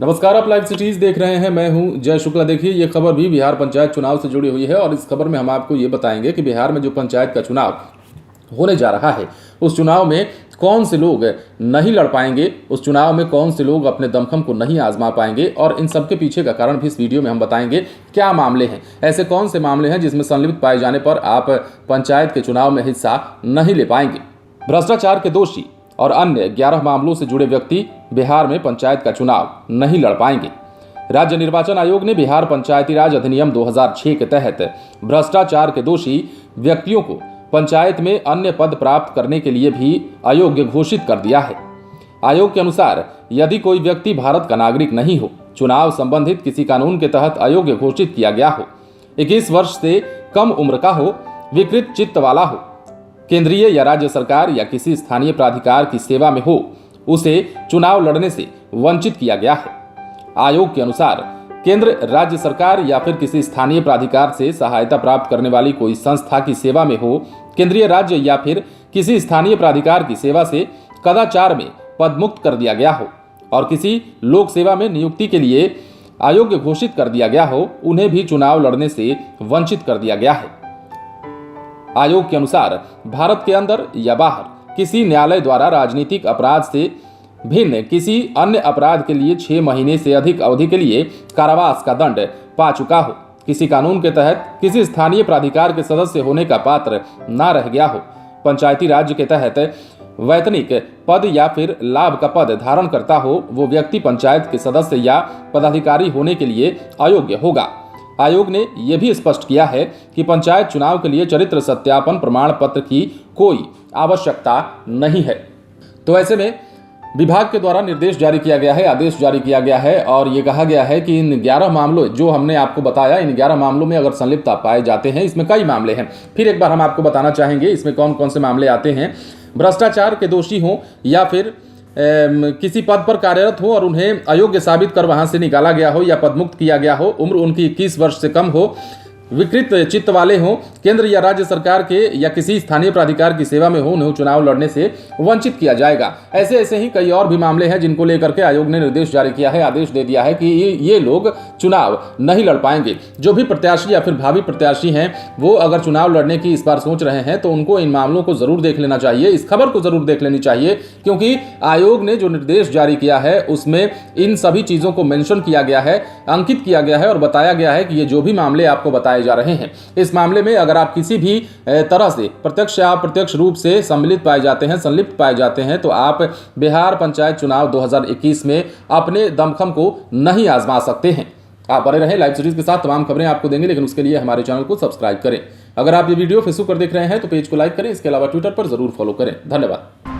नमस्कार, आप live cities देख रहे हैं। मैं हूं जय शुक्ला। देखिए, ये खबर भी बिहार पंचायत चुनाव से जुड़ी हुई है और इस खबर में हम आपको ये बताएंगे कि बिहार में जो पंचायत का चुनाव होने जा रहा है, उस चुनाव में कौन से लोग नहीं लड़ पाएंगे, उस चुनाव में कौन से लोग अपने दमखम को नहीं आजमा पाएंगे और इन सब के पीछे का कारण भी इस वीडियो में हम बताएंगे। क्या मामले हैं, ऐसे कौन से मामले हैं जिसमें संलिप्त पाए जाने पर आप पंचायत के चुनाव में हिस्सा नहीं ले पाएंगे। भ्रष्टाचार के दोषी और अन्य 11 मामलों से जुड़े व्यक्ति बिहार में पंचायत का चुनाव नहीं लड़ पाएंगे। राज्य निर्वाचन आयोग ने बिहार पंचायती राज अधिनियम 2006 के तहत भ्रष्टाचार के दोषी व्यक्तियों को पंचायत में अन्य पद प्राप्त करने के लिए भी अयोग्य घोषित कर दिया है। आयोग के अनुसार यदि कोई व्यक्ति भारत का नागरिक नहीं हो, चुनाव संबंधित किसी कानून के तहत अयोग्य घोषित किया गया हो, 21 वर्ष से कम उम्र का हो, विकृत चित्त वाला हो, केंद्रीय या राज्य सरकार या किसी स्थानीय प्राधिकार की सेवा में हो, उसे चुनाव लड़ने से वंचित किया गया है। आयोग के अनुसार केंद्र, राज्य सरकार या फिर किसी स्थानीय प्राधिकार से सहायता प्राप्त करने वाली कोई संस्था की सेवा में हो, केंद्रीय, राज्य या फिर किसी स्थानीय प्राधिकार की सेवा से कदाचार में पदमुक्त कर दिया गया हो और किसी लोक सेवा में नियुक्ति के लिए अयोग्य घोषित कर दिया गया हो, उन्हें भी चुनाव लड़ने से वंचित कर दिया गया है। आयोग के अनुसार भारत के अंदर या बाहर किसी न्यायालय द्वारा राजनीतिक अपराध से भिन्न किसी अन्य अपराध के लिए 6 महीने से अधिक अवधि के लिए कारावास का दंड पा चुका हो, किसी कानून के तहत किसी स्थानीय प्राधिकार के सदस्य होने का पात्र ना रह गया हो, पंचायती राज्य के तहत वैतनिक पद या फिर लाभ का पद धारण करता हो, वो व्यक्ति पंचायत के सदस्य या पदाधिकारी होने के लिए अयोग्य होगा। आयोग ने यह भी स्पष्ट किया है कि पंचायत चुनाव के लिए चरित्र सत्यापन प्रमाण पत्र की कोई आवश्यकता नहीं है। तो ऐसे में विभाग के द्वारा निर्देश जारी किया गया है, आदेश जारी किया गया है और ये कहा गया है कि इन 11 मामलों जो हमने आपको बताया, इन 11 मामलों में अगर संलिप्त पाए जाते हैं, इसमें कई मामले हैं। फिर एक बार हम आपको बताना चाहेंगे इसमें कौन कौन से मामले आते हैं। भ्रष्टाचार के दोषी हों या फिर किसी पद पर कार्यरत हो और उन्हें अयोग्य साबित कर वहां से निकाला गया हो या पदमुक्त किया गया हो, उम्र उनकी 21 वर्ष से कम हो, विकृत चित्त वाले हों, केंद्र या राज्य सरकार के या किसी स्थानीय प्राधिकार की सेवा में हो, उन्हें चुनाव लड़ने से वंचित किया जाएगा। ऐसे ही कई और भी मामले हैं जिनको लेकर के आयोग ने निर्देश जारी किया है, आदेश दे दिया है कि ये लोग चुनाव नहीं लड़ पाएंगे। जो भी प्रत्याशी या फिर भावी प्रत्याशी हैं, वो अगर चुनाव लड़ने की इस बार सोच रहे हैं तो उनको इन मामलों को जरूर देख लेना चाहिए, इस खबर को जरूर देख लेनी चाहिए, क्योंकि आयोग ने जो निर्देश जारी किया है उसमें इन सभी चीजों को मेंशन किया गया है, अंकित किया गया है और बताया गया है कि ये जो भी मामले आपको बताए जा रहे हैं, इस मामले में अगर आप किसी भी तरह से प्रत्यक्ष या अप्रत्यक्ष रूप से सम्मिलित पाए जाते हैं, संलिप्त पाए जाते हैं, तो आप बिहार पंचायत चुनाव 2021 में अपने दमखम को नहीं आजमा सकते हैं। आप बने रहें लाइव सीरीज के साथ, तमाम खबरें आपको देंगे, लेकिन उसके लिए हमारे चैनल को सब्सक्राइब करें। अगर आप ये वीडियो फेसबुक पर देख रहे हैं तो पेज को लाइक करें, इसके अलावा ट्विटर पर जरूर फॉलो करें। धन्यवाद।